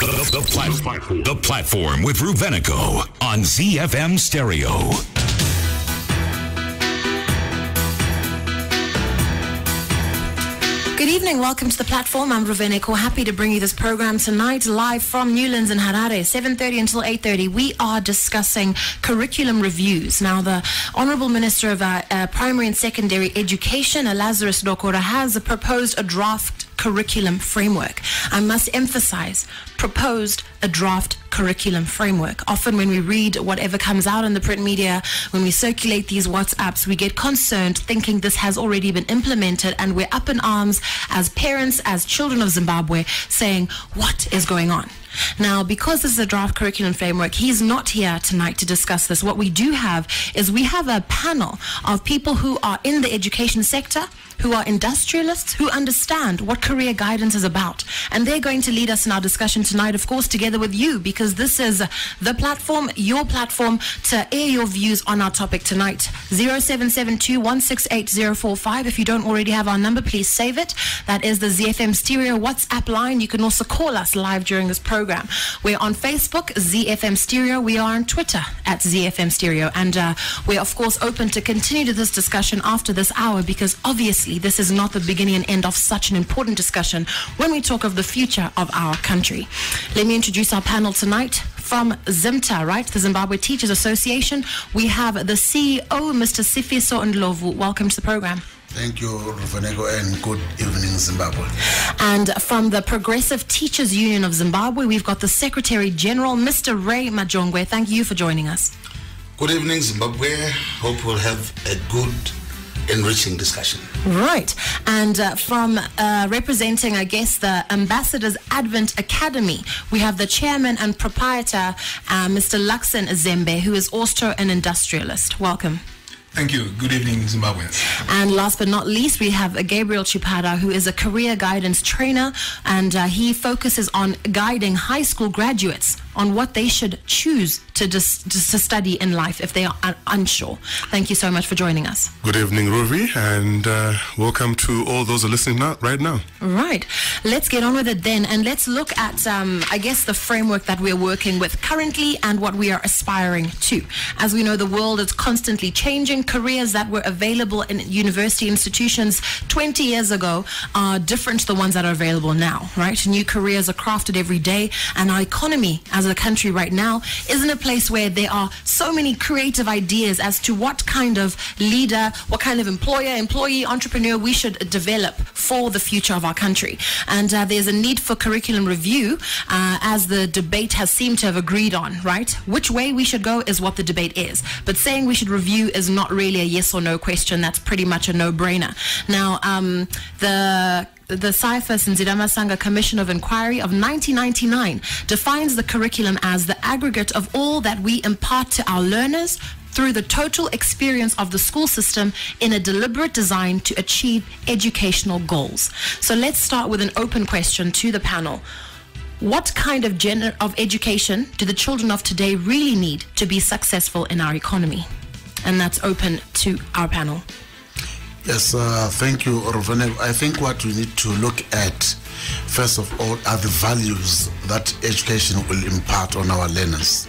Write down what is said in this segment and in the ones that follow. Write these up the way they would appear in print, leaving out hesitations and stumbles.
The platform with Ruvenico on ZiFM Stereo. Good evening, welcome to the platform. I'm Ruvenico, happy to bring you this program tonight, live from Newlands in Harare, 7:30 until 8:30. We are discussing curriculum reviews. Now, the Honourable Minister of Primary and Secondary Education, Lazarus Dokora, has proposed a draft curriculum framework. I must emphasize, proposed a draft curriculum framework. Often when we read whatever comes out in the print media, when we circulate these WhatsApps, we get concerned thinking this has already been implemented, and we're up in arms as parents, as children of Zimbabwe, saying, what is going on? Now, because this is a draft curriculum framework, he's not here tonight to discuss this. What we do have is we have a panel of people who are in the education sector, who are industrialists, who understand what career guidance is about. And they're going to lead us in our discussion tonight, of course, together with you, because this is the platform, your platform, to air your views on our topic tonight. 0772-168-045. If you don't already have our number, please save it. That is the ZiFM Stereo WhatsApp line. You can also call us live during this program. We're on Facebook, ZiFM Stereo. We are on Twitter at ZiFM Stereo. And we're, of course, open to continue this discussion after this hour, because obviously this is not the beginning and end of such an important discussion when we talk of the future of our country. Let me introduce our panel tonight. From ZIMTA, right, the Zimbabwe Teachers Association, we have the CEO, Mr. Sifiso Ndlovu. Welcome to the program. Thank you, Ruvenico, and good evening, Zimbabwe. And from the Progressive Teachers Union of Zimbabwe, we've got the Secretary General, Mr. Ray Majongwe. Thank you for joining us. Good evening, Zimbabwe. Hope we'll have a good, enriching discussion. Right. And from representing, I guess, the Ambassadors Advent Academy, we have the chairman and proprietor, Mr. Luxon Zembe, who is also an industrialist. Welcome. Thank you. Good evening, Zimbabweans. And last but not least, we have Gabriel Chipada, who is a career guidance trainer, and he focuses on guiding high school graduates on what they should choose to study in life if they are unsure. Thank you so much for joining us. Good evening, Ruvi, and welcome to all those who are listening right now. Right. Let's get on with it then, and let's look at, I guess, the framework that we're working with currently and what we are aspiring to. As we know, the world is constantly changing. Careers that were available in university institutions 20 years ago are different to the ones that are available now, right? New careers are crafted every day, and our economy as a country right now is in a place where there are so many creative ideas as to what kind of leader, what kind of employer, employee, entrepreneur we should develop for the future of our country. And there's a need for curriculum review, as the debate has seemed to have agreed on, right? Which way we should go is what the debate is. But saying we should review is not really a yes or no question. That's pretty much a no-brainer. Now, the CIFAS and Zidamasanga Commission of Inquiry of 1999 defines the curriculum as the aggregate of all that we impart to our learners through the total experience of the school system in a deliberate design to achieve educational goals. So let's start with an open question to the panel. What kind of education do the children of today really need to be successful in our economy? And that's open to our panel. Yes, thank you, Ruvene. I think what we need to look at, first of all, are the values that education will impart on our learners.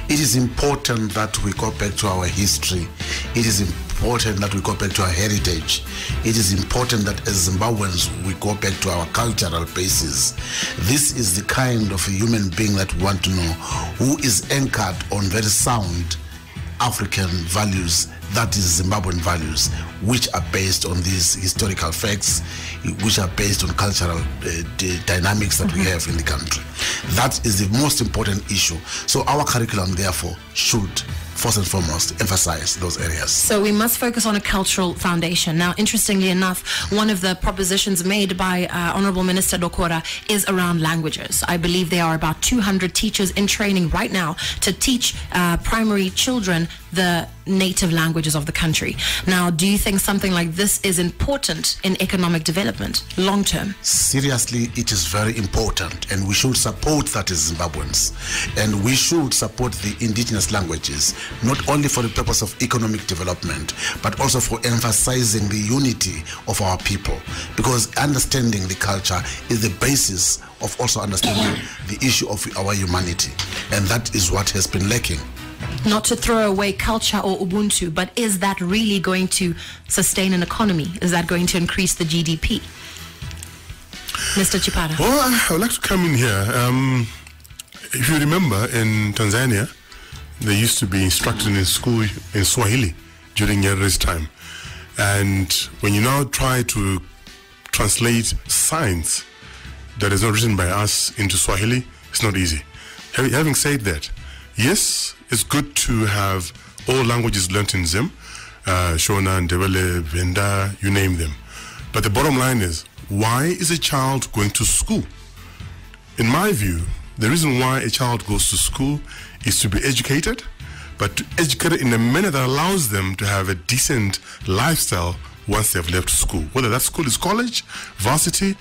It is important that we go back to our history. It is important that we go back to our heritage. It is important that as Zimbabweans, we go back to our cultural basis. This is the kind of a human being that we want to know, who is anchored on very sound African values, that is Zimbabwean values, which are based on these historical facts, which are based on cultural dynamics that we have in the country. That is the most important issue. So our curriculum, therefore, should first and foremost emphasize those areas. So we must focus on a cultural foundation. Now, interestingly enough, one of the propositions made by Honourable Minister Dokora is around languages. I believe there are about 200 teachers in training right now to teach primary children the native languages of the country. Now, do you think something like this is important in economic development, long term? Seriously, it is very important, and we should support that as Zimbabweans. And we should support the indigenous languages, not only for the purpose of economic development, but also for emphasizing the unity of our people. Because understanding the culture is the basis of also understanding the issue of our humanity. And that is what has been lacking. Not to throw away culture or Ubuntu, but is that really going to sustain an economy? Is that going to increase the GDP? Mr. Chipara. Well, I would like to come in here. If you remember, in Tanzania, they used to be instructed in school in Swahili during Nyerere's time. And when you now try to translate science that is not written by us into Swahili, it's not easy. Having said that, yes, it's good to have all languages learnt in Zim, Shona, Ndebele, Venda, you name them. But the bottom line is, why is a child going to school? In my view, the reason why a child goes to school is to be educated, but to educate in a manner that allows them to have a decent lifestyle once they've left school. Whether that school is college, varsity,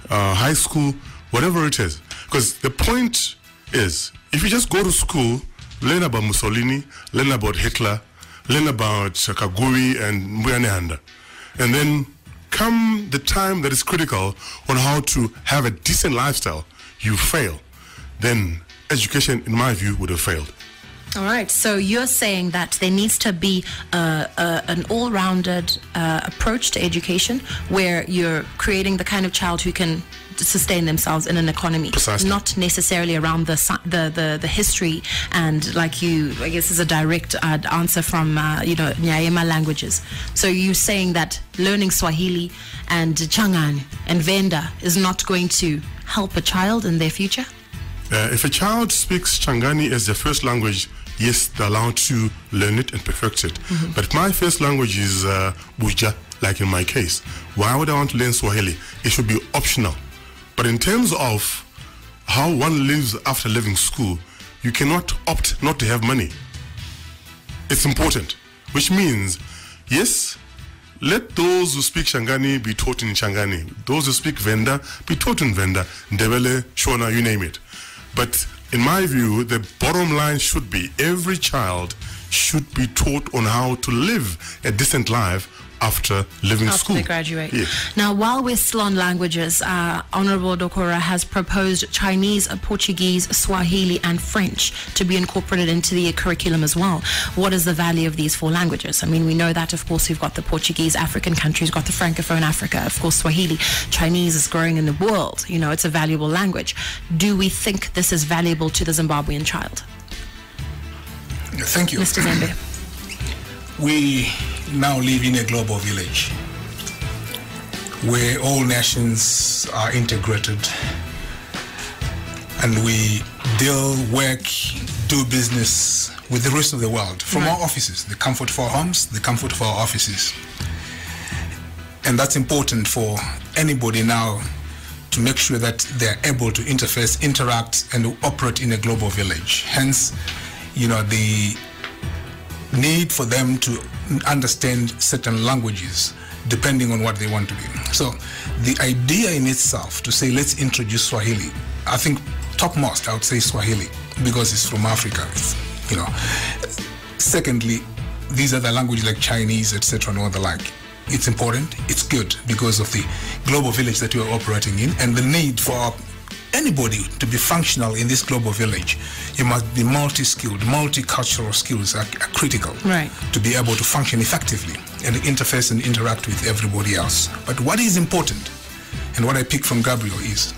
high school, whatever it is. Because the point is, if you just go to school, learn about Mussolini, learn about Hitler, learn about Kaguri and Mbuyane, and then come the time that is critical on how to have a decent lifestyle, you fail. Then education, in my view, would have failed. All right, so you're saying that there needs to be an all-rounded approach to education where you're creating the kind of child who can sustain themselves in an economy. Precisely. Not necessarily around the history, and like you, I guess is a direct answer from Nyayema languages. So you're saying that learning Swahili and Changani and Venda is not going to help a child in their future? If a child speaks Changani as their first language, yes, they're allowed to learn it and perfect it. Mm-hmm. But if my first language is Buja, like in my case, why would I want to learn Swahili? It should be optional. But in terms of how one lives after leaving school, you cannot opt not to have money. It's important, which means, yes, let those who speak Shangani be taught in Shangani. Those who speak Venda be taught in Venda, Ndebele, Shona, you name it. But in my view, the bottom line should be every child should be taught on how to live a decent life after leaving school. After they graduate. Yeah. Now, while we're still on languages, Honorable Dokora has proposed Chinese, Portuguese, Swahili, and French to be incorporated into the curriculum as well. What is the value of these 4 languages? I mean, we know that, of course, we've got the Portuguese African countries, we've got the Francophone Africa, of course, Swahili. Chinese is growing in the world. You know, it's a valuable language. Do we think this is valuable to the Zimbabwean child? Thank you. Mr. Zembe. We now live in a global village where all nations are integrated and we deal, work, do business with the rest of the world from our offices, the comfort of our homes, the comfort of our offices. And that's important for anybody now to make sure that they're able to interface, interact, and operate in a global village. Hence, the need for them to understand certain languages depending on what they want to be. So the idea in itself to say let's introduce Swahili, I think topmost I would say Swahili because it's from Africa. Secondly, these other languages like Chinese, etc. and all the like. It's important, it's good because of the global village that we are operating in and the need for anybody to be functional in this global village. You must be multi-skilled. Multicultural skills are critical to be able to function effectively and interface and interact with everybody else. But what is important, and what I picked from Gabriel, is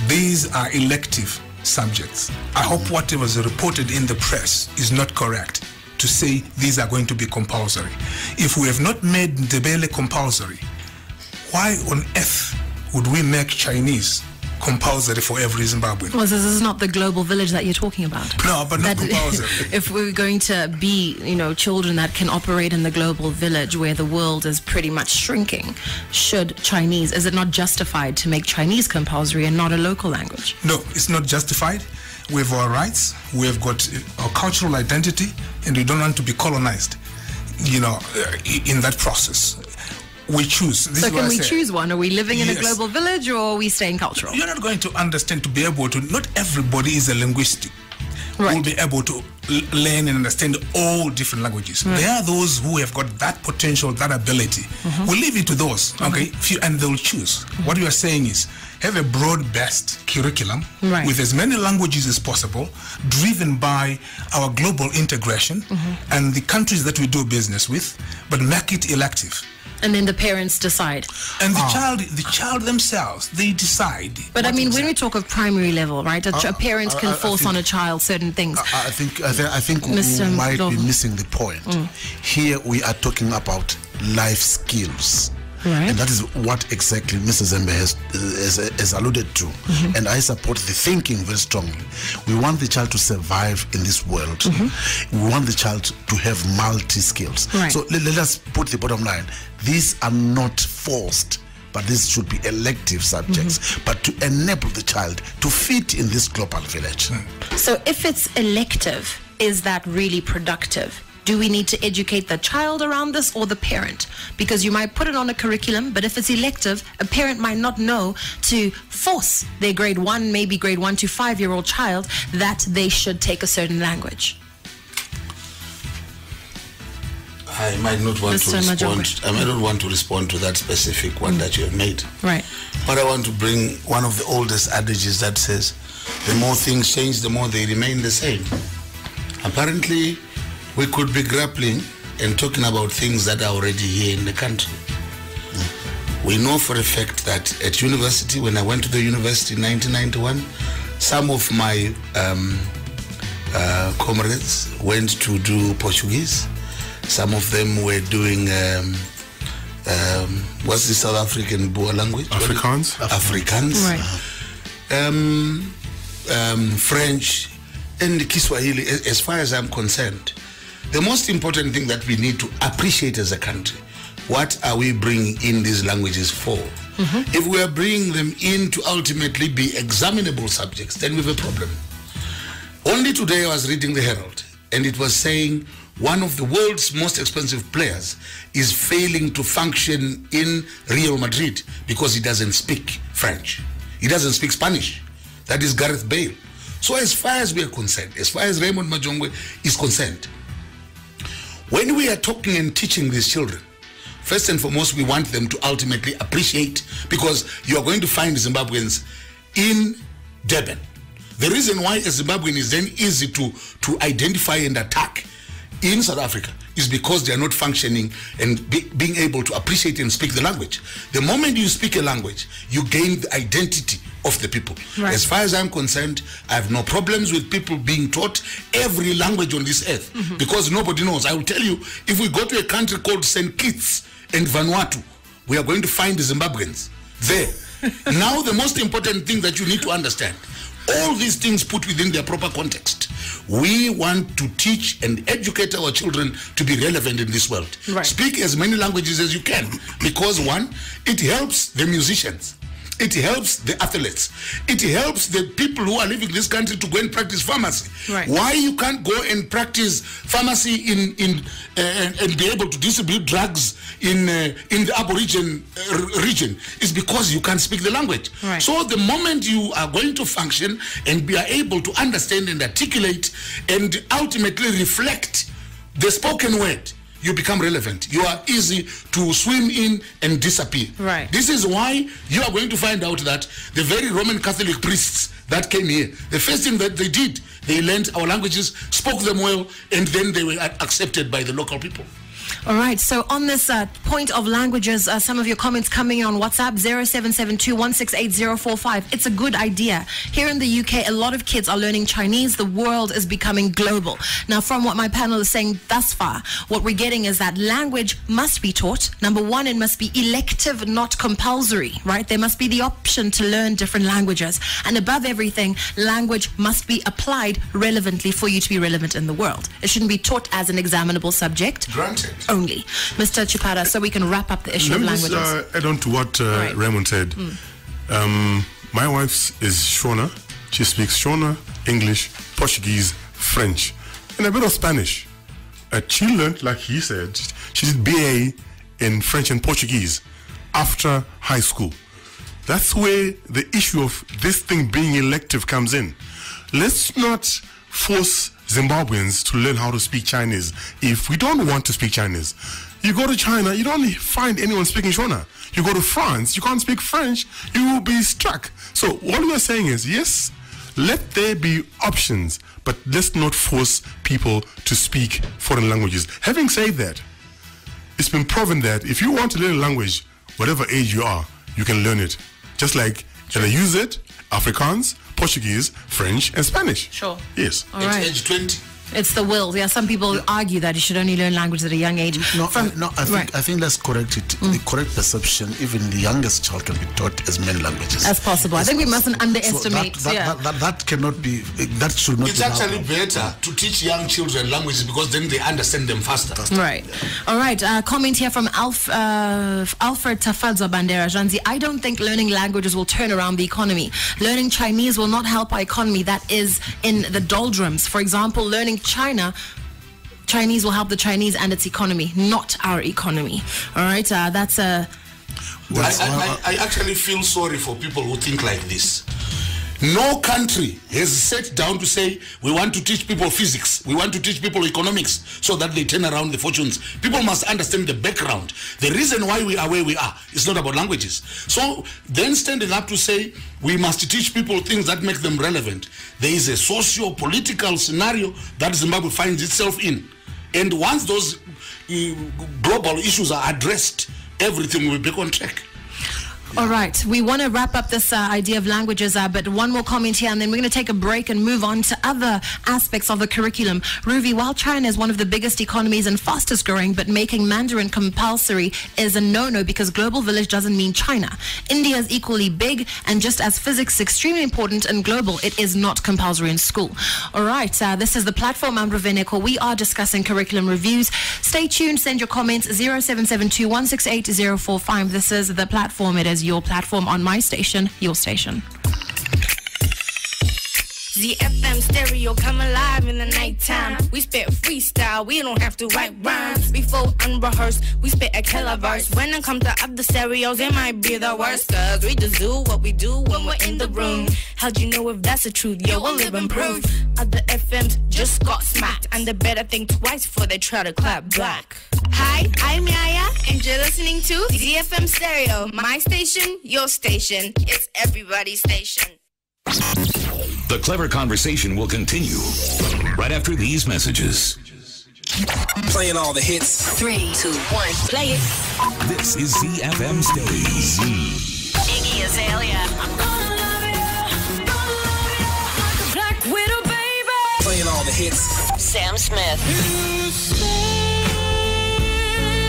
these are elective subjects. I hope what was reported in the press is not correct to say these are going to be compulsory. If we have not made Ndebele compulsory, why on earth would we make Chinese compulsory for every Zimbabwean. Well, this is not the global village that you're talking about. No, but not compulsory. If we're going to be, children that can operate in the global village where the world is pretty much shrinking, is it not justified to make Chinese compulsory and not a local language? No, it's not justified. We have our rights, we have got our cultural identity, and we don't want to be colonized, in that process. We choose. So can we choose one? Are we living in a global village, or are we staying cultural? You're not going to understand, to be able to, not everybody is a linguistic. Right. Will be able to learn and understand all different languages. Right. There are those who have got that potential, that ability. We'll leave it to those, okay? And they'll choose. What we are saying is, have a broad-based curriculum with as many languages as possible, driven by our global integration and the countries that we do business with, but make it elective. And then the parents decide. And the child themselves, they decide. But I mean, when we talk of primary level, right? A parent can force on a child certain things. I think we might be missing the point. Here we are talking about life skills. Right. And that is what exactly Mrs. Zembe has alluded to. And I support the thinking very strongly. We want the child to survive in this world. We want the child to have multi-skills. Right. So let us put the bottom line. These are not forced, but these should be elective subjects, but to enable the child to fit in this global village. So if it's elective, is that really productive? Do we need to educate the child around this, or the parent? Because you might put it on a curriculum, but if it's elective, a parent might not know to force their grade 1, maybe grade 1 to 5-year-old child that they should take a certain language. I might not want to respond. I might not want to respond to that specific one that you have made. Right. But I want to bring one of the oldest adages that says, the more things change, the more they remain the same. Apparently, we could be grappling and talking about things that are already here in the country. We know for a fact that at university, when I went to the university in 1991, some of my comrades went to do Portuguese. Some of them were doing, what's the South African Boer language? Afrikaans. Afrikaans. Right. French and Kiswahili, as far as I'm concerned. The most important thing that we need to appreciate as a country, what are we bringing in these languages for? If we are bringing them in to ultimately be examinable subjects, then we have a problem. Only today I was reading the Herald, and it was saying one of the world's most expensive players is failing to function in Real Madrid because he doesn't speak French. He doesn't speak Spanish. That is Gareth Bale. So as far as we are concerned, as far as Raymond Majongwe is concerned, when we are talking and teaching these children, first and foremost, we want them to ultimately appreciate, because you are going to find Zimbabweans in Durban. The reason why a Zimbabwean is then easy to identify and attack in South Africa is because they are not functioning and being able to appreciate and speak the language. The moment you speak a language, you gain the identity of the people. Right. As far as I'm concerned, I have no problems with people being taught every language on this earth, because nobody knows. I will tell you, if we go to a country called St. Kitts and Vanuatu, we are going to find the Zimbabweans there. Now, the most important thing that you need to understand, all these things put within their proper context. We want to teach and educate our children to be relevant in this world. Right. Speak as many languages as you can, because one, it helps the musicians. It helps the athletes. It helps the people who are living in this country to go and practice pharmacy. Right. Why you can't go and practice pharmacy and be able to distribute drugs in the Aboriginal region is because you can't speak the language. Right. So the moment you are going to function and be able to understand and articulate and ultimately reflect the spoken word, you become relevant. You are easy to swim in and disappear. Right. This is why you are going to find out that the very Roman Catholic priests that came here, the first thing that they did, they learned our languages, spoke them well, and then they were accepted by the local people. All right, so on this point of languages, some of your comments coming in on WhatsApp, 0772168045. It's a good idea. Here in the UK, a lot of kids are learning Chinese. The world is becoming global. Now, from what my panel is saying thus far, what we're getting is that language must be taught. Number one, it must be elective, not compulsory, right? There must be the option to learn different languages. And above everything, language must be applied relevantly for you to be relevant in the world. It shouldn't be taught as an examinable subject. Granted. Only. Mr. Chipata, so we can wrap up the issue Let of me languages. just add on to what Right. Raymond said. My wife is Shona. She speaks Shona, English, Portuguese, French, and a bit of Spanish. She learned, like he said, she did BA in French and Portuguese after high school. That's where the issue of this thing being elective comes in. Let's not force Zimbabweans to learn how to speak Chinese if we don't want to speak Chinese. You go to China, you don't find anyone speaking Shona. You go to France, you can't speak French, you will be struck. So what we are saying is, yes, let there be options, but let's not force people to speak foreign languages. Having said that, it's been proven that if you want to learn a language, whatever age you are, you can learn it. Just like can I use it? Afrikaans, Portuguese, French, and Spanish. Sure. Yes. All At right. age 20. It's the will. Yeah, some people argue that you should only learn language at a young age. I think let's correct it. The correct perception, even the youngest child can be taught as many languages as possible. I think we mustn't underestimate. that cannot be. That should not. It's actually better to teach young children languages because then they understand them faster. Right. All right. Comment here from Alfred Tafadzo Bandera Janzi. I don't think learning languages will turn around the economy. Learning Chinese will not help our economy that is in the doldrums. For example, learning Chinese will help the Chinese and its economy, not our economy. All right. That's a. I actually feel sorry for people who think like this. No country has sat down to say, we want to teach people physics, we want to teach people economics so that they turn around the fortunes. People must understand the background. The reason why we are where we are is not about languages. So then standing up to say, we must teach people things that make them relevant. There is a socio-political scenario that Zimbabwe finds itself in. And once those global issues are addressed, everything will be back on track. All right. We want to wrap up this idea of languages, but one more comment here, and then we're going to take a break and move on to other aspects of the curriculum. Ruvi, while China is one of the biggest economies and fastest growing, but making Mandarin compulsory is a no-no because Global Village doesn't mean China. India is equally big, and just as physics is extremely important and global, it is not compulsory in school. All right. This is the platform. I'm Ruveneko. We are discussing curriculum reviews. Stay tuned. Send your comments 0772168045. This is the platform. It is your platform on my station, your station. ZiFM stereo come alive in the nighttime. We spit freestyle, we don't have to write rhymes. We flow unrehearsed, we spit a killer verse. When it comes to other stereos, it might be the worst. Cause we just do what we do when we're in the room. How'd you know if that's the truth? Yo, we'll live and prove. Other FMs just got smacked, and they better think twice before they try to clap back. Hi, I'm Yaya, and you're listening to ZiFM Stereo. My station, your station. It's everybody's station. The clever conversation will continue right after these messages. Playing all the hits. 3, 2, 1, play it. This is ZiFM Stereo. Iggy Azalea. I'm gonna love you like a black widow, baby. Playing all the hits. Sam Smith. You say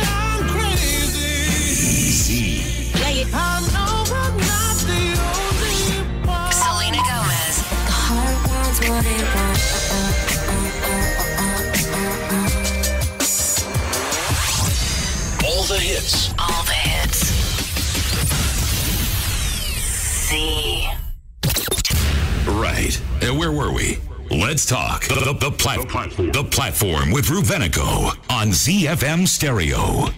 I'm crazy. Play it. I know I'm not the only one. Selena Gomez. The heart wants what it wants. All the hits. All the hits. Z. Right. Where were we? Let's talk. The platform with Ruveneko on ZiFM Stereo.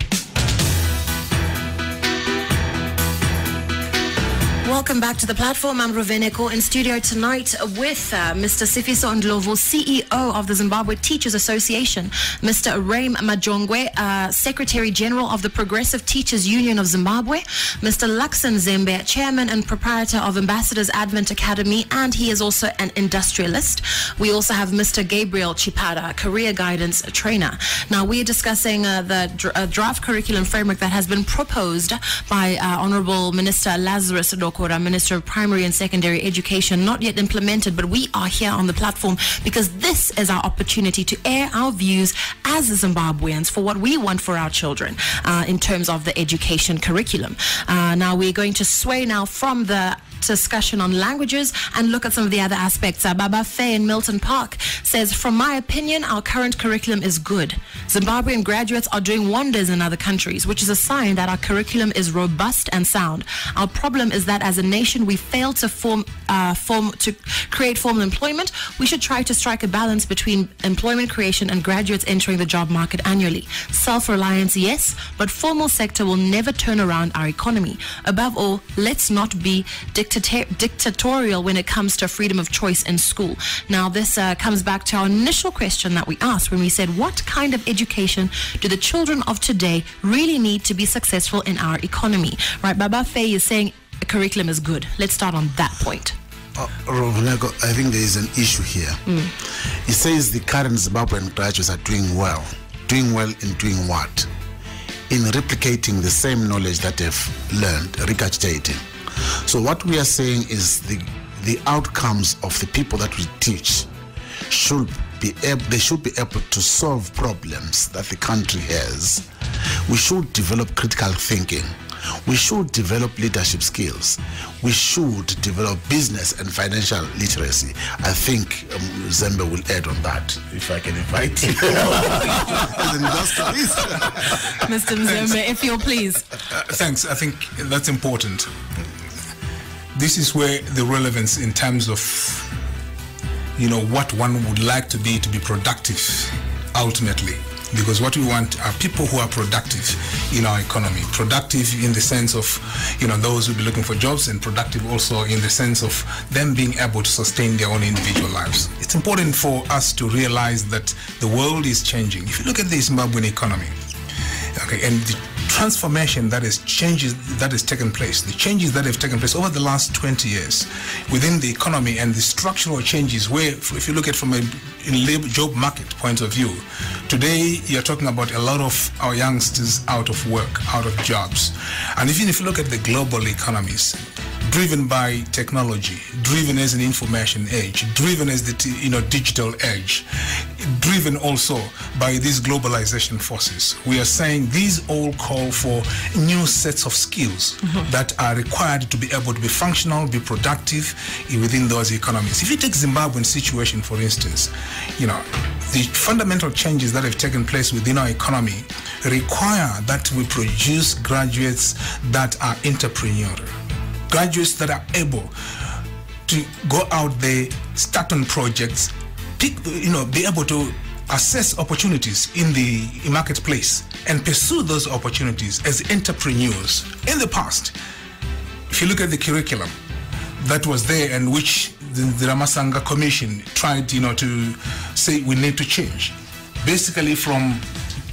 Welcome back to the platform. I'm Ruveneko in studio tonight with Mr. Sifiso Ndlovu, CEO of the Zimbabwe Teachers Association, Mr. Rame Majongwe, Secretary General of the Progressive Teachers Union of Zimbabwe, Mr. Luxon Zembe, Chairman and Proprietor of Ambassadors Advent Academy, and he is also an industrialist. We also have Mr. Gabriel Chipada, Career Guidance Trainer. Now, we're discussing the draft curriculum framework that has been proposed by Honorable Minister Lazarus Dokora, Minister of Primary and Secondary Education, not yet implemented, but we are here on the platform because this is our opportunity to air our views as Zimbabweans for what we want for our children in terms of the education curriculum. Now we're going to sway now from the discussion on languages and look at some of the other aspects. Baba Faye in Milton Park says, from my opinion, our current curriculum is good. Zimbabwean graduates are doing wonders in other countries, which is a sign that our curriculum is robust and sound. Our problem is that as a nation, we fail to create formal employment. We should try to strike a balance between employment creation and graduates entering the job market annually. Self-reliance, yes, but formal sector will never turn around our economy. Above all, let's not be dictatorial when it comes to freedom of choice in school. Now, this comes back to our initial question that we asked when we said, what kind of education do the children of today really need to be successful in our economy? Right, Baba Faye is saying curriculum is good. Let's start on that point. Rovanego, I think there is an issue here. He says the current Zimbabwean graduates are doing well. Doing well in doing what? In replicating the same knowledge that they've learned, regurgitating. So what we are saying is the outcomes of the people that we teach should be able to solve problems that the country has. We should develop critical thinking. We should develop leadership skills. We should develop business and financial literacy. I think Zembe will add on that, if I can invite him. As an industrialist. Mr. Zembe, if you'll please. Thanks. I think that's important. This is where the relevance in terms of, what one would like to be productive ultimately. Because what we want are people who are productive in our economy. Productive in the sense of, those who will be looking for jobs, and productive also in the sense of them being able to sustain their own individual lives. It's important for us to realize that the world is changing. If you look at the Zimbabwean economy, and the transformation that has taken place, the changes that have taken place over the last 20 years within the economy, and the structural changes where, if you look at from a job market point of view, today you're talking about a lot of our youngsters out of work, out of jobs. And even if you look at the global economies, driven by technology, driven as an information age, driven as the digital age, driven also by these globalization forces. We are saying these all call for new sets of skills that are required to be able to be functional, be productive within those economies. If you take Zimbabwean situation, for instance, the fundamental changes that have taken place within our economy require that we produce graduates that are entrepreneurial. Graduates that are able to go out there, start on projects, be able to assess opportunities in the marketplace and pursue those opportunities as entrepreneurs. In the past, if you look at the curriculum that was there and which the Ramasanga Commission tried, to say we need to change, basically from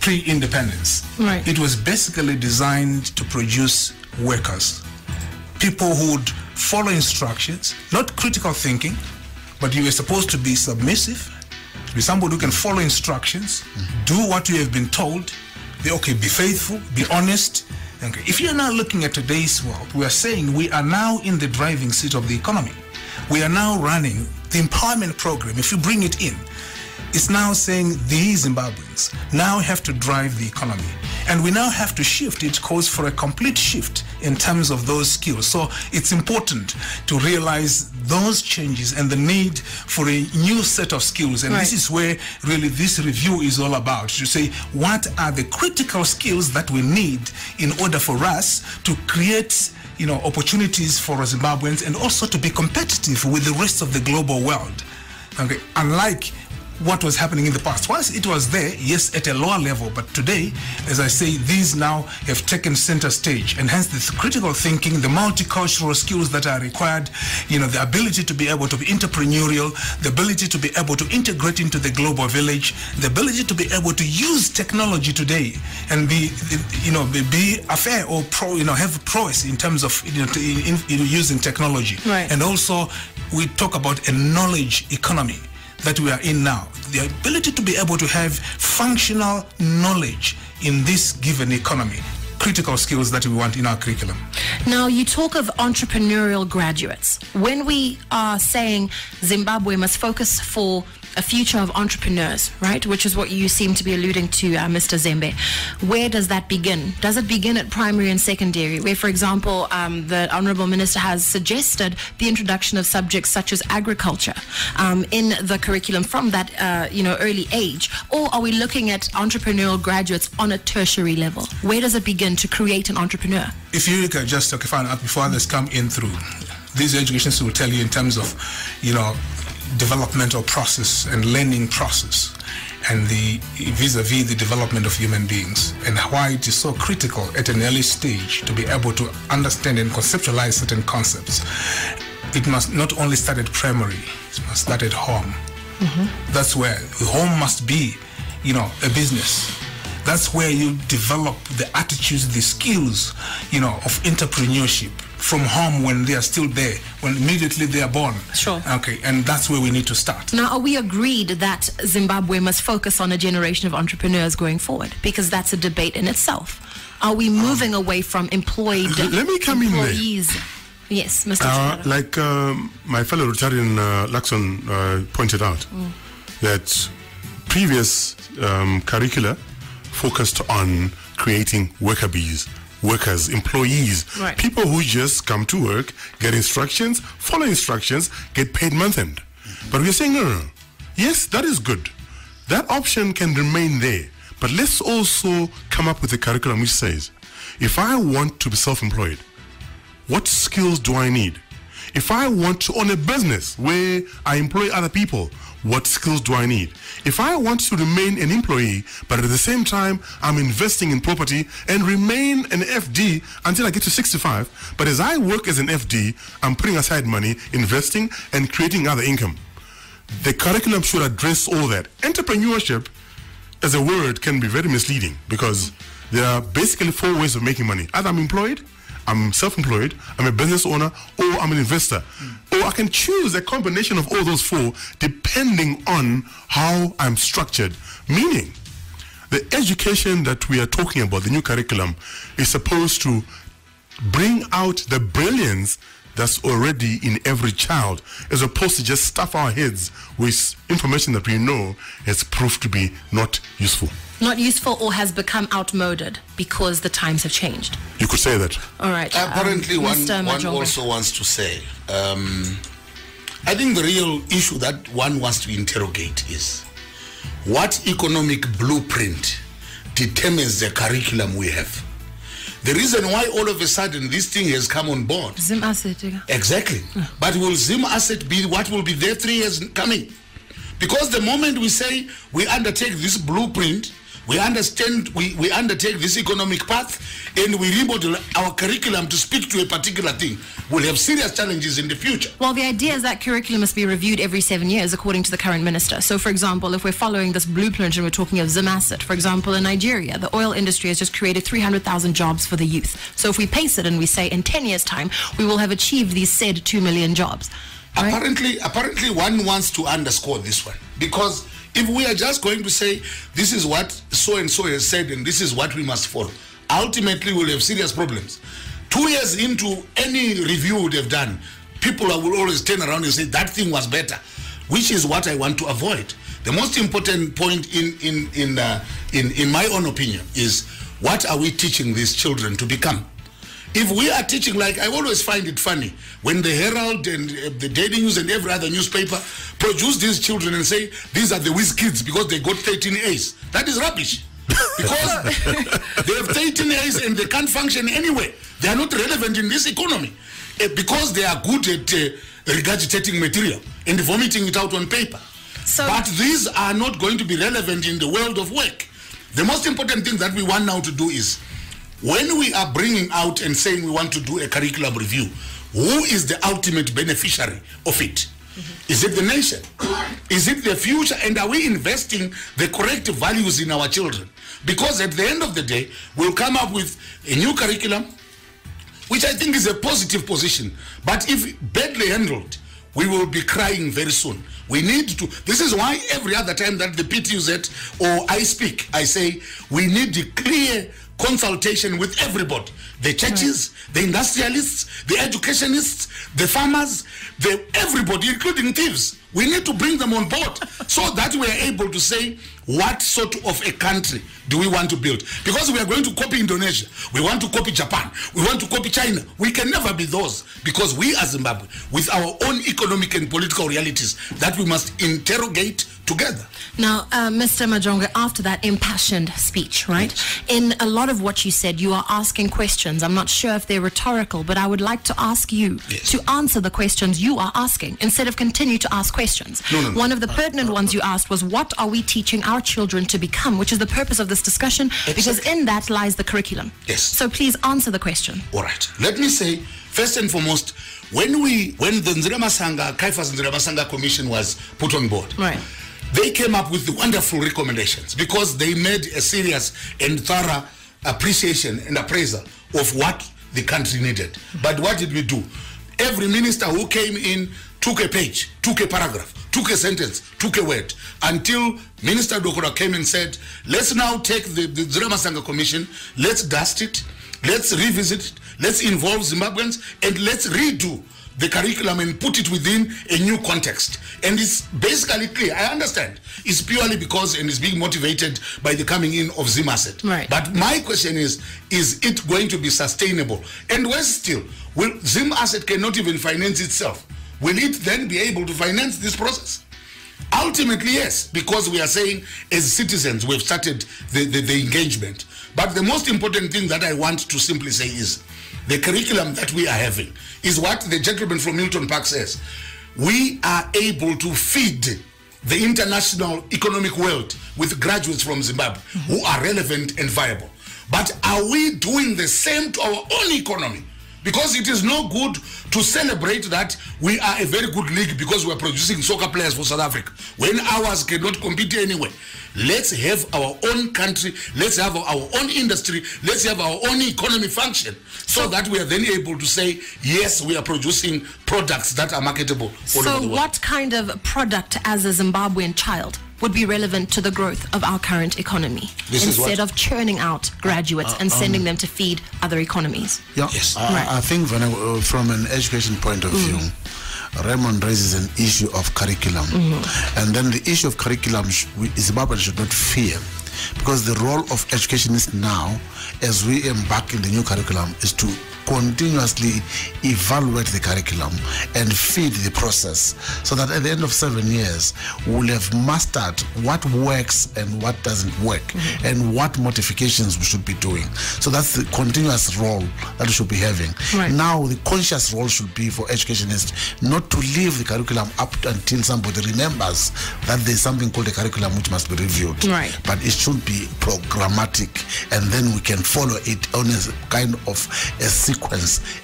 pre-independence, right. It was basically designed to produce workers. People who would follow instructions, not critical thinking, but you were supposed to be submissive, to be somebody who can follow instructions, do what you have been told, be faithful, be honest. Okay. If you're now looking at today's world, we are saying we are now in the driving seat of the economy. We are now running the empowerment program. If you bring it in, it's now saying these Zimbabweans now have to drive the economy. And we now have to shift. It calls for a complete shift in terms of those skills. So it's important to realize those changes and the need for a new set of skills. And This is where really this review is all about, to say what are the critical skills that we need in order for us to create opportunities for Zimbabweans and also to be competitive with the rest of the global world. Okay. Unlike what was happening in the past. Once it was there, yes, at a lower level, but today, as I say, these now have taken center stage, and hence this critical thinking, the multicultural skills that are required, the ability to be able to be entrepreneurial, the ability to be able to integrate into the global village, the ability to be able to use technology today and be a fair or have prowess in terms of using technology. Right. And also, we talk about a knowledge economy that we are in now. The ability to be able to have functional knowledge in this given economy. Critical skills that we want in our curriculum. Now, you talk of entrepreneurial graduates. When we are saying Zimbabwe must focus for a future of entrepreneurs, right, which is what you seem to be alluding to, Mr. Zembe, where does that begin? Does it begin at primary and secondary, where, for example, the Honourable Minister has suggested the introduction of subjects such as agriculture in the curriculum from that, early age? Or are we looking at entrepreneurial graduates on a tertiary level? Where does it begin to create an entrepreneur? If you can just find out before others come in through, these educations will tell you in terms of, developmental process and learning process, and the vis-a-vis the development of human beings, and why it is so critical at an early stage to be able to understand and conceptualize certain concepts. It must not only start at primary, it must start at home. Mm-hmm. That's where the home must be, a business. That's where you develop the attitudes, the skills, of entrepreneurship from home when they are still there, when immediately they are born. Sure. Okay, and that's where we need to start. Now, are we agreed that Zimbabwe must focus on a generation of entrepreneurs going forward? Because that's a debate in itself. Are we moving away from employed Let me come employees? in there. Yes, Mr. Like my fellow Rotarian Luxon pointed out, that previous curricula focused on creating worker bees, workers, employees, right. People who just come to work, get instructions, follow instructions, get paid month end. But we're saying, no. Yes, that is good. That option can remain there. But let's also come up with a curriculum which says, if I want to be self-employed, what skills do I need? If I want to own a business where I employ other people, what skills do I need? If I want to remain an employee, but at the same time, I'm investing in property and remain an FD until I get to 65, but as I work as an FD, I'm putting aside money, investing, and creating other income. The curriculum should address all that. Entrepreneurship, as a word, can be very misleading because there are basically 4 ways of making money. Either I'm employed, I'm self-employed, I'm a business owner, or I'm an investor. Or I can choose a combination of all those 4 depending on how I'm structured. Meaning, the education that we are talking about, the new curriculum, is supposed to bring out the brilliance that's already in every child, as opposed to just stuff our heads with information that we know has proved to be not useful. Not useful or has become outmoded because the times have changed. You could say that. All right. Apparently, one Majombe also wants to say, I think the real issue that one wants to interrogate is, what economic blueprint determines the curriculum we have? The reason why all of a sudden this thing has come on board. Zim asset. Exactly. But will Zim asset be what will be there 3 years coming? Because the moment we say we undertake this blueprint, we understand, we undertake this economic path, and we remodel our curriculum to speak to a particular thing, we'll have serious challenges in the future. Well, the idea is that curriculum must be reviewed every 7 years, according to the current minister. So, for example, if we're following this blueprint and we're talking of Zimasset, for example, in Nigeria, the oil industry has just created 300,000 jobs for the youth. So if we pace it and we say in 10 years' time, we will have achieved these said 2 million jobs. Right? Apparently one wants to underscore this one, because if we are just going to say this is what so-and-so has said and this is what we must follow, ultimately we'll have serious problems. 2 years into any review would have done, people will always turn around and say that thing was better, which is what I want to avoid. The most important point in my own opinion is, what are we teaching these children to become? If we are teaching, like, I always find it funny when the Herald and the Daily News and every other newspaper produce these children and say these are the whiz kids because they got 13 A's. That is rubbish. Because they have 13 A's and they can't function anyway. They are not relevant in this economy because they are good at regurgitating material and vomiting it out on paper. But these are not going to be relevant in the world of work. The most important thing that we want now to do is, when we are bringing out and saying we want to do a curriculum review, who is the ultimate beneficiary of it? Is it the nation? Is it the future? And are we investing the correct values in our children? Because at the end of the day, we'll come up with a new curriculum, which I think is a positive position. But if badly handled, we will be crying very soon. We need to, this is why every other time that the PTUZ or I speak, I say we need a clear consultation with everybody. The churches, the industrialists, the educationists, the farmers, everybody, including thieves. We need to bring them on board so that we are able to say what sort of a country do we want to build. Because we are going to copy Indonesia, we want to copy Japan, we want to copy China. We can never be those, because we as Zimbabwe, with our own economic and political realities that we must interrogate together. Now, Mr. Majonga, after that impassioned speech, right, in a lot of what you said, you are asking questions. I'm not sure if they're rhetorical, but I would like to ask you to answer the questions you are asking instead of continue to ask questions. No. One of the pertinent ones you asked was, what are we teaching our children to become, which is the purpose of this discussion, because in that lies the curriculum. Yes. So please answer the question. All right. Let me say, first and foremost, when the Caiphas Nziramasanga Commission was put on board, right, they came up with wonderful recommendations because they made a serious and thorough appreciation and appraisal of what the country needed. But what did we do? Every minister who came in took a page, took a paragraph, took a sentence, took a word, until Minister Dokora came and said, let's now take the Nziramasanga Commission, let's dust it, let's revisit it, let's involve Zimbabweans, and let's redo the curriculum and put it within a new context. And it's basically clear. I understand. It's purely because, and it's being motivated by the coming in of Zim Asset. Right. But my question is it going to be sustainable? And worse still, will Zim Asset cannot even finance itself? Will it then be able to finance this process? Ultimately, yes, because we are saying as citizens, we've started the engagement. But the most important thing that I want to simply say is, the curriculum that we are having is what the gentleman from Milton Park says. We are able to feed the international economic world with graduates from Zimbabwe who are relevant and viable. But are we doing the same to our own economy? Because it is no good to celebrate that we are a very good league because we are producing soccer players for South Africa, when ours cannot compete anywhere. Let's have our own country, let's have our own industry, let's have our own economy function, so that we are then able to say, yes, we are producing products that are marketable all over the world. So what kind of product as a Zimbabwean child would be relevant to the growth of our current economy, instead of churning out graduates and sending them to feed other economies? Yeah, yes. I think from an education point of view, Raymond raises an issue of curriculum. And then the issue of curriculum, Zimbabwe should not fear, because the role of educationists now, as we embark in the new curriculum, is to continuously evaluate the curriculum and feed the process, so that at the end of 7 years we'll have mastered what works and what doesn't work, and what modifications we should be doing. So that's the continuous role that we should be having. Now the conscious role should be for educationists not to leave the curriculum up until somebody remembers that there's something called a curriculum which must be reviewed, but it should be programmatic, and then we can follow it on a kind of a sequence,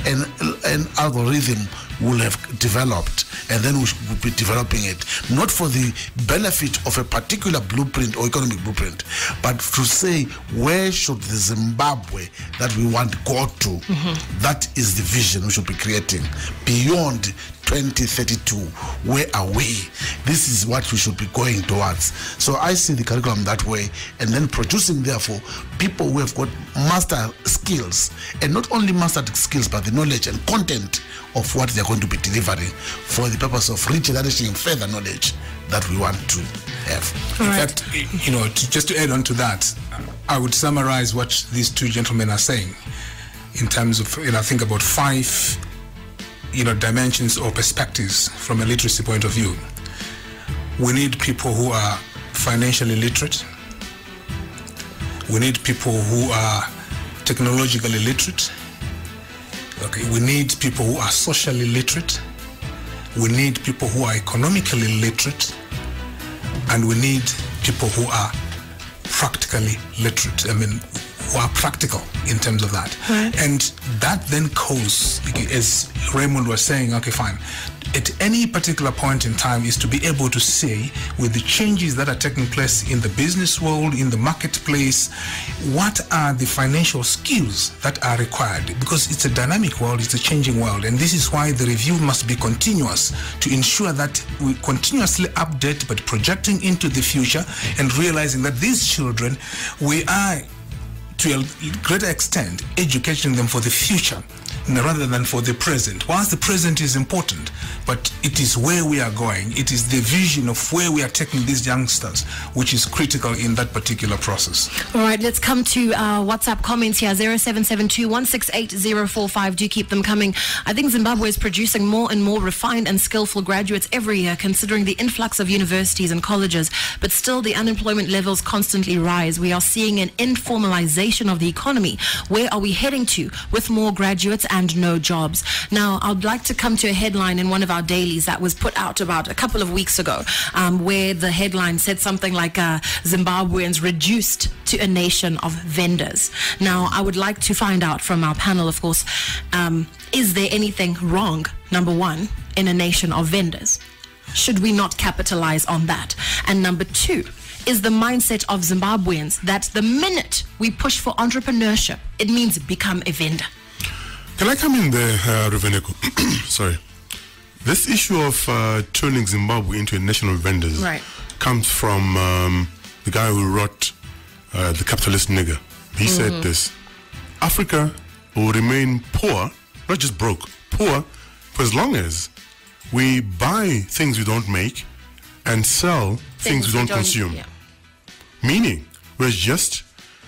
and an algorithm will have developed, and then we should be developing it, not for the benefit of a particular blueprint or economic blueprint, but to say, where should the Zimbabwe that we want go to? That is the vision we should be creating beyond 2032. Where are we? This is what we should be going towards. So I see the curriculum that way, and then producing therefore people who have got master skills, and not only mastered skills but the knowledge and content of what they're going to be delivering for the purpose of reaching further knowledge that we want to have. In fact, just to add on to that, I would summarize what these two gentlemen are saying in terms of, I think about 5 dimensions or perspectives from a literacy point of view. We need people who are financially literate. We need people who are technologically literate. We need people who are socially literate. We need people who are economically literate. and we need people who are practically literate. Who are practical in terms of that. Right. And that then causes, as Raymond was saying, okay, fine, at any particular point in time is to be able to say, with the changes that are taking place in the business world, in the marketplace, what are the financial skills that are required? Because it's a dynamic world, it's a changing world, and this is why the review must be continuous to ensure that we continuously update, but projecting into the future and realizing that these children, we are, to a greater extent, educating them for the future rather than for the present. Whilst the present is important, but it is where we are going. It is the vision of where we are taking these youngsters, which is critical in that particular process. All right, let's come to WhatsApp comments here. 0772-168-045. Do keep them coming. I think Zimbabwe is producing more and more refined and skillful graduates every year, considering the influx of universities and colleges. But still, the unemployment levels constantly rise. We are seeing an informalization of the economy. Where are we heading to with more graduates and no jobs? Now, I'd like to come to a headline in one of our dailies that was put out about a couple of weeks ago, where the headline said something like Zimbabweans reduced to a nation of vendors. Now, I would like to find out from our panel, of course, is there anything wrong, number one, in a nation of vendors? Should we not capitalize on that? And number two, is the mindset of Zimbabweans that the minute we push for entrepreneurship, it means become a vendor? Can I come in there, Ruveneko? Sorry. This issue of turning Zimbabwe into a nation of vendors comes from the guy who wrote The Capitalist Nigger. He said this: Africa will remain poor, not just broke, poor, for as long as we buy things we don't make and sell things we don't consume. Yeah. Meaning, we're just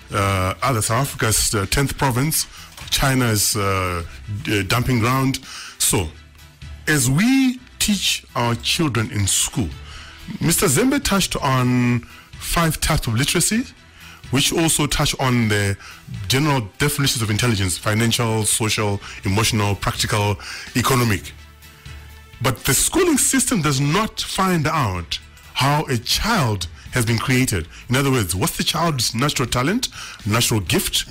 either South Africa's 10th province, China's dumping ground. So, as we teach our children in school, Mr. Zembe touched on 5 types of literacy, which also touch on the general definitions of intelligence: financial, social, emotional, practical, economic. But the schooling system does not find out how a child has been created. In other words, what's the child's natural talent, natural gift?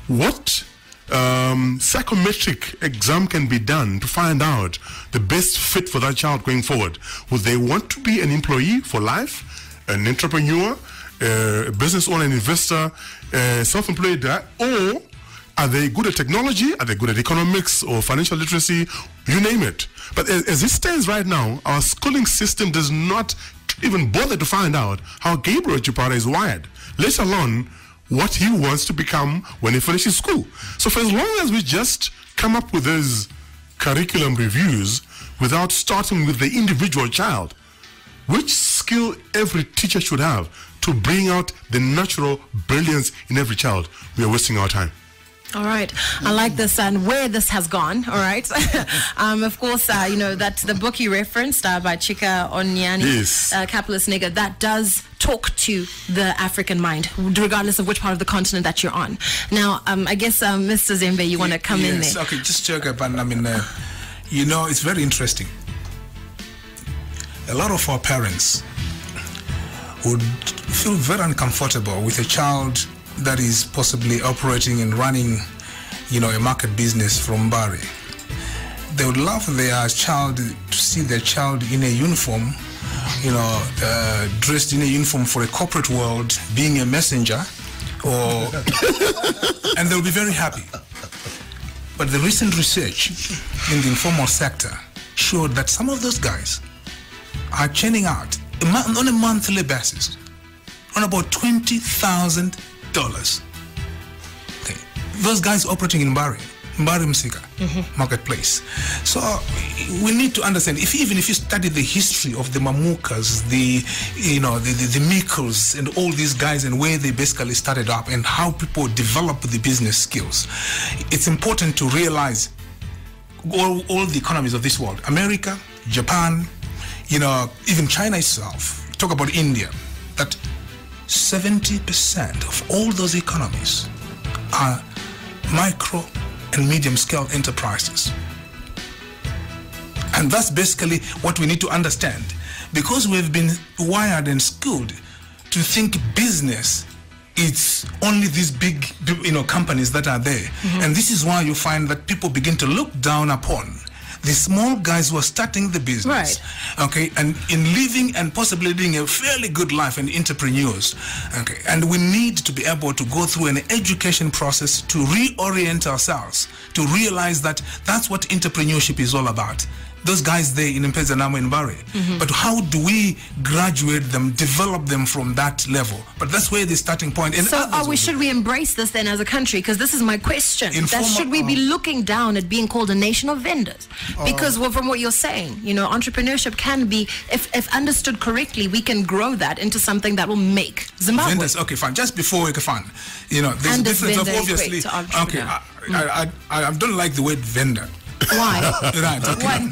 What psychometric exam can be done to find out the best fit for that child going forward? Would they want to be an employee for life, an entrepreneur, a business owner, an investor, self-employed, or are they good at technology? Are they good at economics or financial literacy? You name it. But as it stands right now, our schooling system does not even bother to find out how Gabriel Chipara is wired, let alone what he wants to become when he finishes school. So for as long as we just come up with those curriculum reviews without starting with the individual child, which skill every teacher should have to bring out the natural brilliance in every child, we are wasting our time. All right. I like this and where this has gone. All right. Of course, that the book you referenced by Chika Onyani, yes. Capitalist Nigger, that does talk to the African mind, regardless of which part of the continent that you're on. Now, I guess, Mr. Zembe, you want to come in there? Okay, just check up. And it's very interesting. A lot of our parents would feel very uncomfortable with a child that is possibly operating and running, a market business from Bari. They would love their child to see their child in a uniform, dressed in a uniform for a corporate world, being a messenger, and they'll be very happy. But the recent research in the informal sector showed that some of those guys are churning out on a monthly basis on about $20,000. Okay. Those guys operating in Bari Msika marketplace. So we need to understand, even if you study the history of the Mamukas, the Mikos and all these guys and where they basically started up and how people develop the business skills, it's important to realize all the economies of this world, America, Japan, even China itself, talk about India, that 70% of all those economies are micro and medium scale enterprises. And that's basically what we need to understand. because we've been wired and schooled to think business, it's only these big, companies that are there. And this is why you find that people begin to look down upon the small guys who are starting the business, okay, and in living and possibly living a fairly good life, and entrepreneurs, okay. And we need to be able to go through an education process to reorient ourselves, to realize that that's what entrepreneurship is all about. Those guys there in Mpezanamo and Bari. But how do we graduate them, develop them from that level? But that's where the starting point. And so should we embrace this then as a country? Because this is my question. Should we be looking down at being called a nation of vendors? Because from what you're saying, entrepreneurship can be, if understood correctly, we can grow that into something that will make Zimbabwe. Vendors, okay, fine. Just before we can there's a difference of obviously. Okay, I don't like the word vendor. Why? Right. Okay.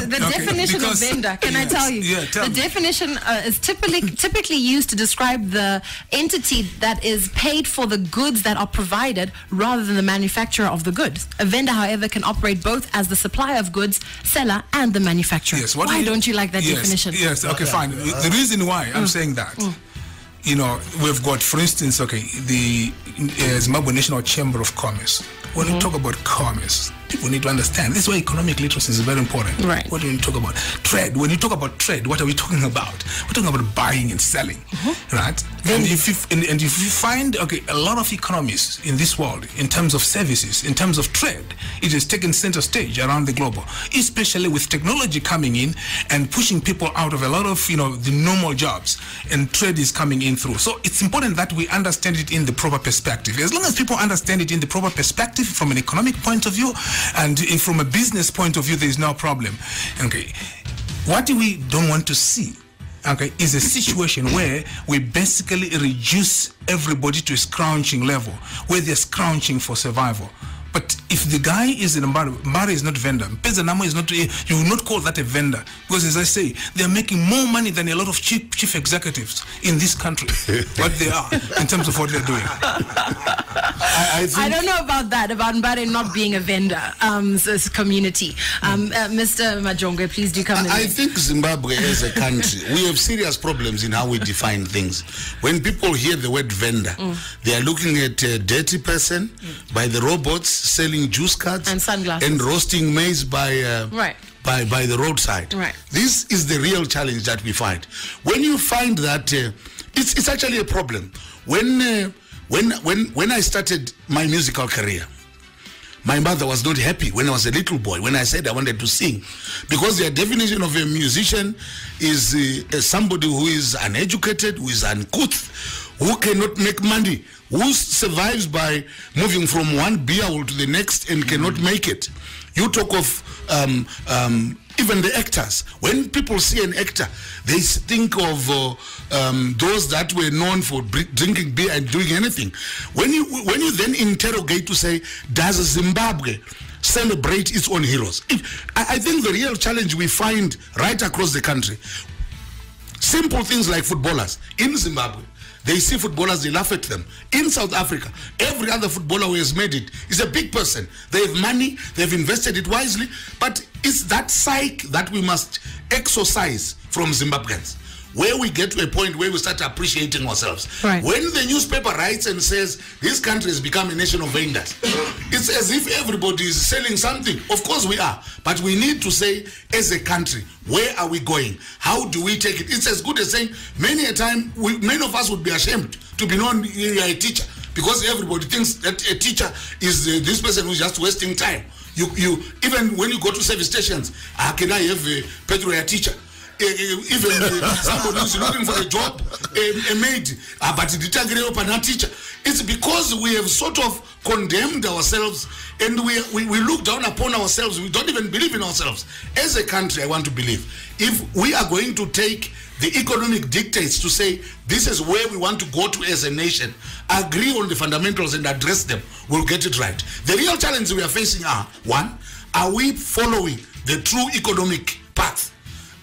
The definition of vendor, can I tell you? Yeah, tell me. Definition is typically used to describe the entity that is paid for the goods that are provided rather than the manufacturer of the goods. A vendor, however, can operate both as the supplier of goods, seller, and the manufacturer. Yes. Why don't you like that definition? Yes. Okay. Fine. The reason why I'm saying that. We've got, for instance, the Zimbabwe National Chamber of Commerce. When we talk about commerce, people need to understand. This is why economic literacy is very important. Right. What do we talk about? Trade. When you talk about trade, what are we talking about? We're talking about buying and selling, right? And if you find, a lot of economies in this world, in terms of services, in terms of trade, it has taken center stage around the globe, especially with technology coming in and pushing people out of a lot of, the normal jobs, and trade is coming in through. So it's important that we understand it in the proper perspective. As long as people understand it in the proper perspective, from an economic point of view and from a business point of view, there is no problem. Okay, what we don't want to see, is a situation where we basically reduce everybody to a scrounging level, where they're scrounging for survival. But if the guy is in Mbari is not vendor, Mpezanamo is not, you will not call that a vendor. Because as I say, they are making more money than a lot of chief executives in this country. What they are, in terms of what they're doing. I don't know about that, about Mbari not being a vendor, this community. Mr. Majonge, please do come in. I think Zimbabwe as a country, we have serious problems in how we define things. When people hear the word vendor, they are looking at a dirty person by the robots, selling juice cards and sunglasses and roasting maize by the roadside. Right. This is the real challenge that we find. When you find that it's actually a problem. When I started my musical career, my mother was not happy when I was a little boy when I said I wanted to sing, because their definition of a musician is somebody who is uneducated, who is uncouth, who cannot make money, who survives by moving from one beer hall to the next and cannot make it. You talk of even the actors. When people see an actor, they think of those that were known for drinking beer and doing anything. When you then interrogate to say, does Zimbabwe celebrate its own heroes? I think the real challenge we find right across the country, simple things like footballers in Zimbabwe. They see footballers, they laugh at them. In South Africa, every other footballer who has made it is a big person. They have money, they've invested it wisely, but it's that psyche that we must exorcise from Zimbabweans, where we get to a point where we start appreciating ourselves. Right. When the newspaper writes and says, this country has become a nation of vendors, it's as if everybody is selling something. Of course we are, but we need to say, as a country, where are we going? How do we take it? It's as good as saying, many a time, many of us would be ashamed to be known you are a teacher, because everybody thinks that a teacher is this person who's just wasting time. You even when you go to service stations, can I have a petrol teacher? Even somebody who's looking for a job, a maid, but the teacher. It's because we have sort of condemned ourselves and we look down upon ourselves. We don't even believe in ourselves. As a country, I want to believe, if we are going to take the economic dictates to say this is where we want to go to as a nation, agree on the fundamentals and address them, we'll get it right. The real challenges we are facing are, one, are we following the true economic path?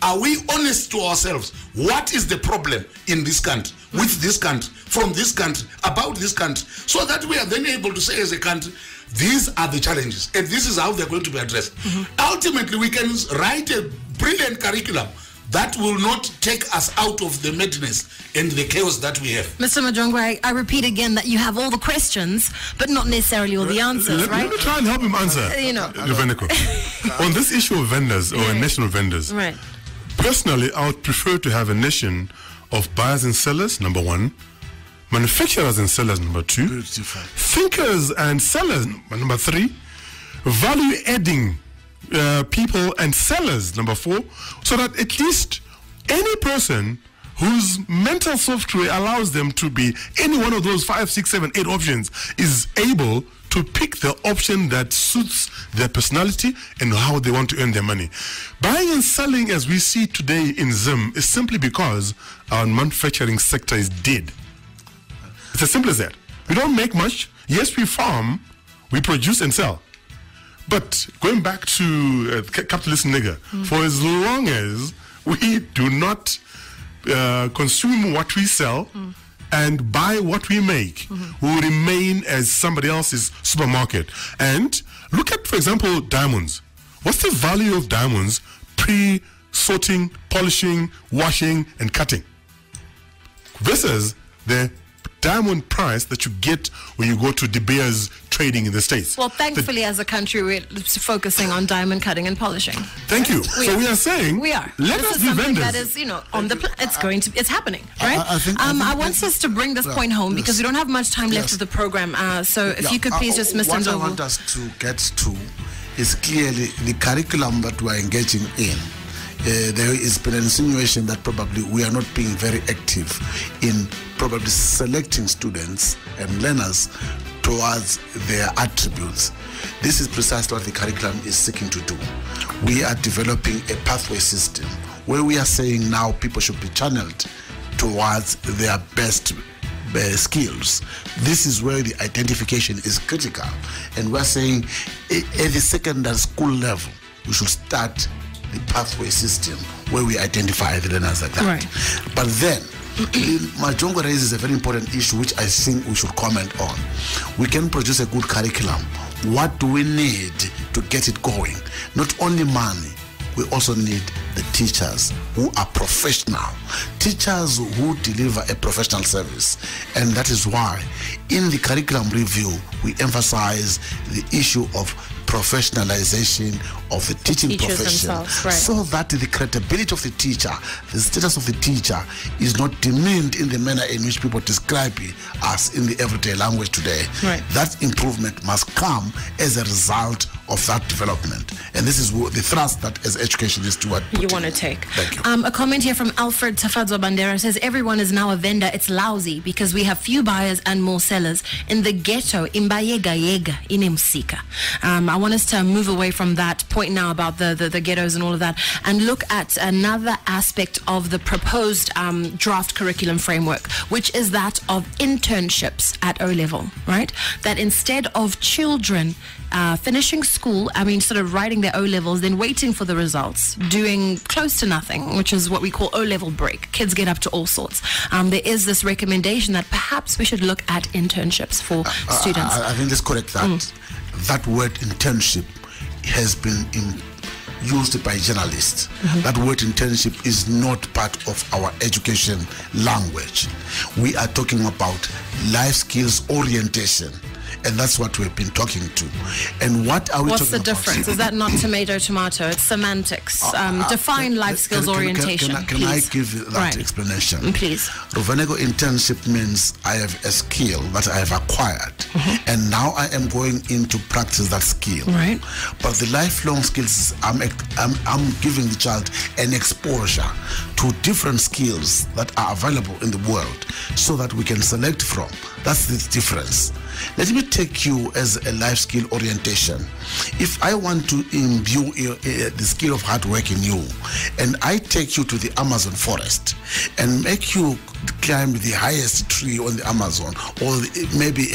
Are we honest to ourselves? What is the problem in this country, with this country, from this country, about this country, so that we are then able to say as a country, these are the challenges and this is how they're going to be addressed. Ultimately, we can write a brilliant curriculum, that will not take us out of the madness and the chaos that we have. Mr. Majongwa, I repeat again that you have all the questions, but not necessarily all the answers, right? Let me try and help him answer. Ruveneko. On this issue of vendors or national vendors, right. Personally, I would prefer to have a nation of buyers and sellers, number one, manufacturers and sellers, number two, thinkers and sellers, number three, value-adding people and sellers, number four, so that at least any person whose mental software allows them to be any one of those 5, 6, 7, 8 options is able to pick the option that suits their personality and how they want to earn their money. Buying and selling as we see today in Zim is simply because our manufacturing sector is dead. It's as simple as that. We don't make much. Yes, we farm, we produce and sell. But going back to capitalist nigger, for as long as we do not consume what we sell and buy what we make, we will remain as somebody else's supermarket. And look at, for example, diamonds. What's the value of diamonds pre-sorting, polishing, washing, and cutting versus the diamond price that you get when you go to De Beers trading in the States? Well, thankfully, as a country, we're focusing on diamond cutting and polishing. Thank you. We are saying, we are. Let this us is be something vendors. that is, on the it's happening, right? I want us to bring this point home because we don't have much time left of the program. So if you could please just, Mr. What Ndlovu. I want us to get to is clearly the curriculum that we're engaging in. There has been an insinuation that probably we are not being very active in probably selecting students and learners towards their attributes. This is precisely what the curriculum is seeking to do. We are developing a pathway system where we are saying now people should be channeled towards their best skills. This is where the identification is critical. And we're saying at the secondary school level, we should start the pathway system where we identify the learners like that. Right. But then, Majongo raises a very important issue which I think we should comment on. We can produce a good curriculum. What do we need to get it going? Not only money, we also need the teachers who are professional, teachers who deliver a professional service. And that is why in the curriculum review, we emphasize the issue of professionalization of the teaching profession, right. So that the credibility of the teacher, the status of the teacher is not demeaned in the manner in which people describe us in the everyday language today. Right. That improvement must come as a result of that development. And this is the thrust that as educationists you want to take. Thank you. A comment here from Alfred Tafadzwa Bandera says, everyone is now a vendor. It's lousy because we have few buyers and more sellers. In the ghetto, imbayega yega inemsika. I want us to move away from that point now about the ghettos and all of that and look at another aspect of the proposed draft curriculum framework, which is that of internships at O-level, right? That instead of children finishing school, sort of writing their O-levels, then waiting for the results, doing close to nothing, which is what we call O-level break. Kids get up to all sorts. There is this recommendation that perhaps we should look at internships for students. I think that's correct. That word internship has been used by journalists. That word internship is not part of our education language. We are talking about life skills orientation. And that's what we've been talking to. And what are we What's talking the difference? Is that not tomato? It's semantics. Define life skills orientation. Can I give that explanation? Please. Ruveneko internship means I have a skill that I have acquired, and now I am going in to practice that skill. Right. But the lifelong skills, I'm giving the child an exposure to different skills that are available in the world so that we can select from. That's the difference. Let me take you as a life skill orientation. If I want to imbue the skill of hard work in you, and I take you to the Amazon forest and make you climb the highest tree on the Amazon, or maybe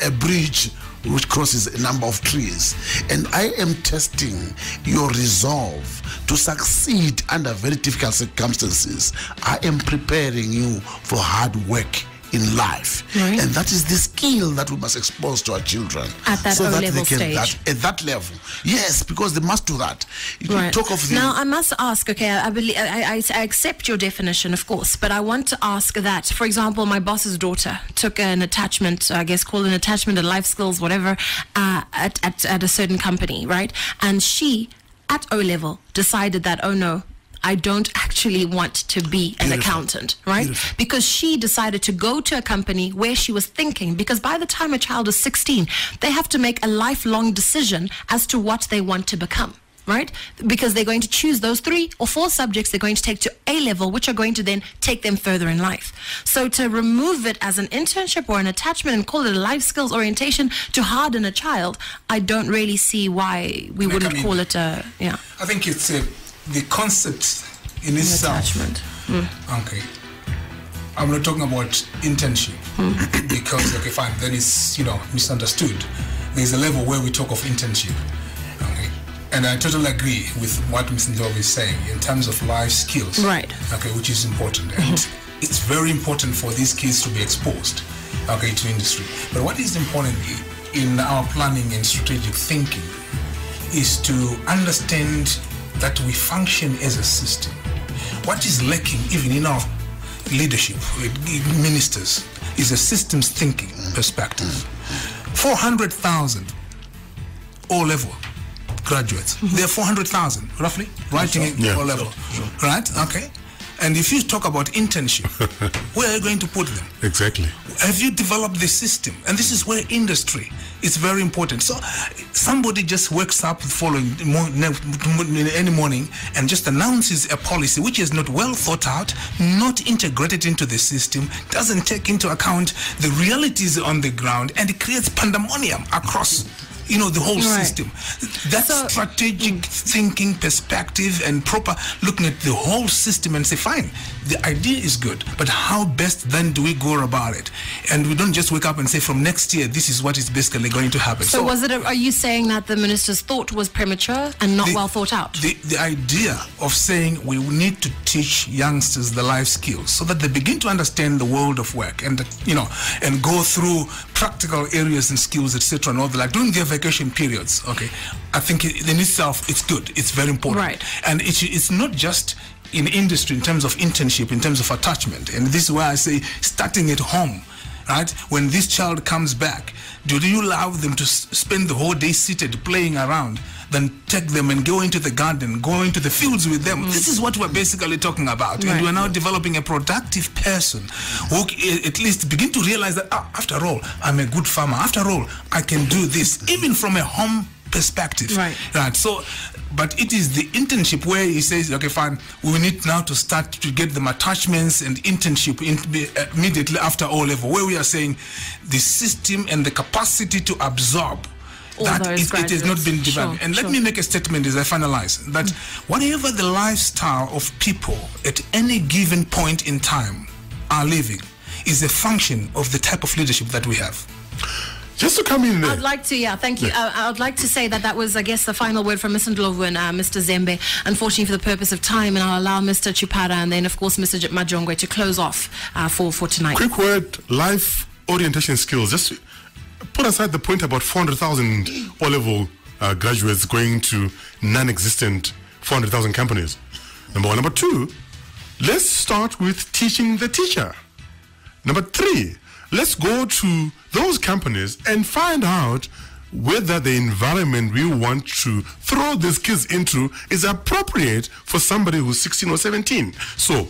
a bridge which crosses a number of trees, and I am testing your resolve to succeed under very difficult circumstances, I am preparing you for hard work in life. Right. And that is the skill that we must expose to our children. At that O-level stage. At that level. Yes, because they must do that. You Right. talk of the... Now, I must ask, okay, I accept your definition, of course, but I want to ask that, for example, my boss's daughter took an attachment, I guess called an attachment, a life skills, whatever, at a certain company, right? And she, at O-level, decided that, oh no, I don't actually want to be an accountant, right? Because she decided to go to a company where she was thinking, because by the time a child is 16, they have to make a lifelong decision as to what they want to become, right? Because they're going to choose those 3 or 4 subjects they're going to take to A-level, which are going to then take them further in life. So to remove it as an internship or an attachment and call it a life skills orientation to harden a child, I don't really see why we wouldn't call it a, I think it's the concept in itself. Attachment. Okay. I'm not talking about internship because, okay, fine, then it's, misunderstood. There's a level where we talk of internship. Okay. And I totally agree with what Mr. Ndlovu is saying in terms of life skills. Right. Okay, which is important. And it's very important for these kids to be exposed, okay, to industry. But what is important in our planning and strategic thinking is to understand that we function as a system. What is lacking even in our leadership, ministers, is a systems thinking perspective. 400,000 O-level graduates. There are 400,000 roughly writing O-level, right? Okay. And if you talk about internship, where are you going to put them? Exactly. Have you developed the system? And this is where industry is very important. So somebody just wakes up following any morning and just announces a policy which is not well thought out, not integrated into the system, doesn't take into account the realities on the ground, and it creates pandemonium across the whole system. That's strategic thinking perspective and proper looking at the whole system and say, fine, the idea is good, but how best then do we go about it? And we don't just wake up and say, from next year, this is what is basically going to happen. So are you saying that the minister's thought was premature and not well thought out? The idea of saying we need to teach youngsters the life skills so that they begin to understand the world of work and, and go through practical areas and skills, etc. and all that, like during their vacation periods, okay, I think in itself, it's good. It's very important. Right. And it's not just in industry in terms of internship, in terms of attachment. And this is why I say starting at home, right? When this child comes back, do you allow them to spend the whole day seated playing around? Then take them and go into the garden, go into the fields with them. This is what we're basically talking about. Right. And we're now developing a productive person who at least begin to realize that, after all, I'm a good farmer. After all, I can do this, even from a home perspective. Right. So, but it is the internship where he says, okay, fine, we need now to start to get them attachments and internship immediately after O-level, where we are saying the system and the capacity to absorb that it has not been developed. And let me make a statement as I finalize that whatever the lifestyle of people at any given point in time are living is a function of the type of leadership that we have. Just to come in there. I'd like to, thank you. I'd like to say that was, I guess, the final word from Mr. Ndlovu and Mr. Zembe. Unfortunately, for the purpose of time, and I'll allow Mr. Chipara and then, of course, Mr. Majongwe to close off for tonight. Quick word, life orientation skills. Just put aside the point about 400,000 O-level graduates going to non-existent 400,000 companies. Number one. Number two, let's start with teaching the teacher. Number three, let's go to those companies and find out whether the environment we want to throw these kids into is appropriate for somebody who's 16 or 17. So,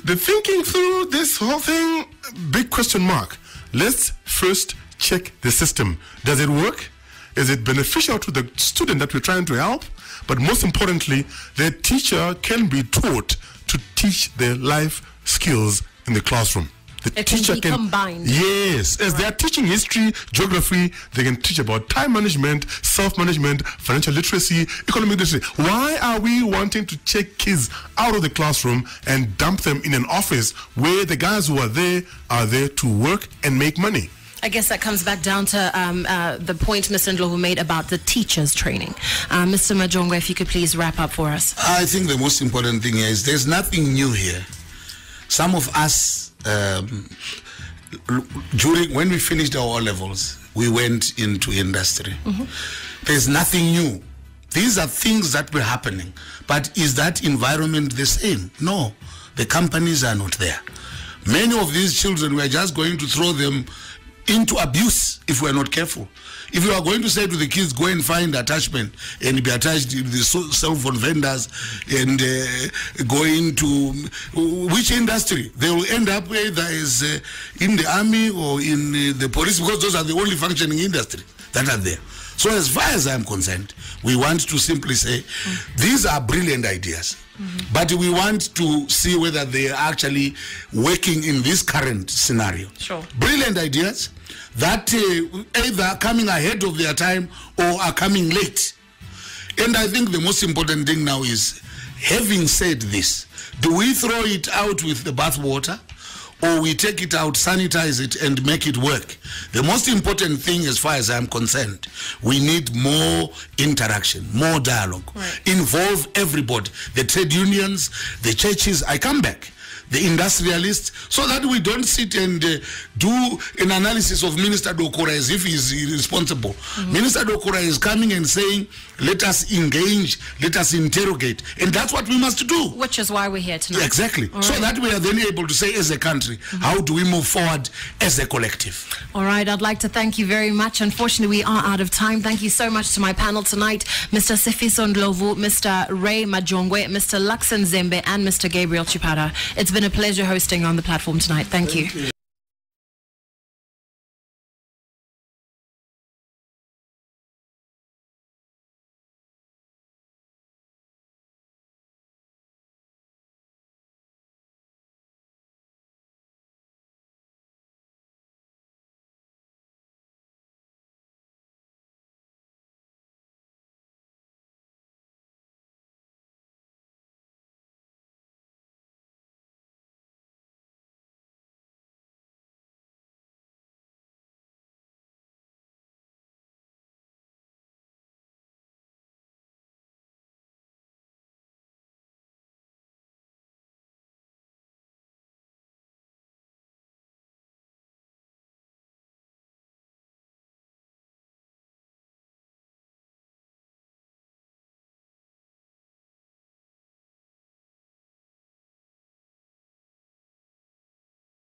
the thinking through this whole thing, big question mark. Let's first check the system. Does it work? Is it beneficial to the student that we're trying to help? But most importantly, the teacher can be taught to teach their life skills in the classroom. The teacher can be combined. Yes, as they are teaching history, geography, they can teach about time management, self-management, financial literacy, economic literacy. Why are we wanting to check kids out of the classroom and dump them in an office where the guys who are there to work and make money? I guess that comes back down to the point Mr. Ndlovu made about the teachers' training. Mr. Majongwe, if you could please wrap up for us. I think the most important thing is there's nothing new here. Some of us when we finished our O-levels, we went into industry. There's nothing new. These are things that were happening. But is that environment the same? No. The companies are not there. Many of these children, we're just going to throw them into abuse if we're not careful. If you are going to say to the kids, go and find attachment and be attached to the cell phone vendors and go into which industry, they will end up either as in the army or in the police, because those are the only functioning industry that are there. So as far as I'm concerned, we want to simply say, these are brilliant ideas, but we want to see whether they are actually working in this current scenario. Sure. Brilliant ideas that either are coming ahead of their time or are coming late. And I think the most important thing now is, having said this, do we throw it out with the bathwater, or we take it out, sanitize it, and make it work? The most important thing, as far as I'm concerned, we need more interaction, more dialogue. Right. Involve everybody, the trade unions, the churches. I come back. The industrialists, so that we don't sit and do an analysis of Minister Dokora as if he's irresponsible. Minister Dokora is coming and saying, let us engage, let us interrogate, and that's what we must do. Which is why we're here tonight. Exactly. All so right. that we are then able to say, as a country, how do we move forward as a collective? All right, I'd like to thank you very much. Unfortunately, we are out of time. Thank you so much to my panel tonight, Mr. Sifiso Ndlovu, Mr. Ray Majongwe, Mr. Luxon Zembe, and Mr. Gabriel Chipara. It's been a pleasure hosting on the platform tonight. Thank you.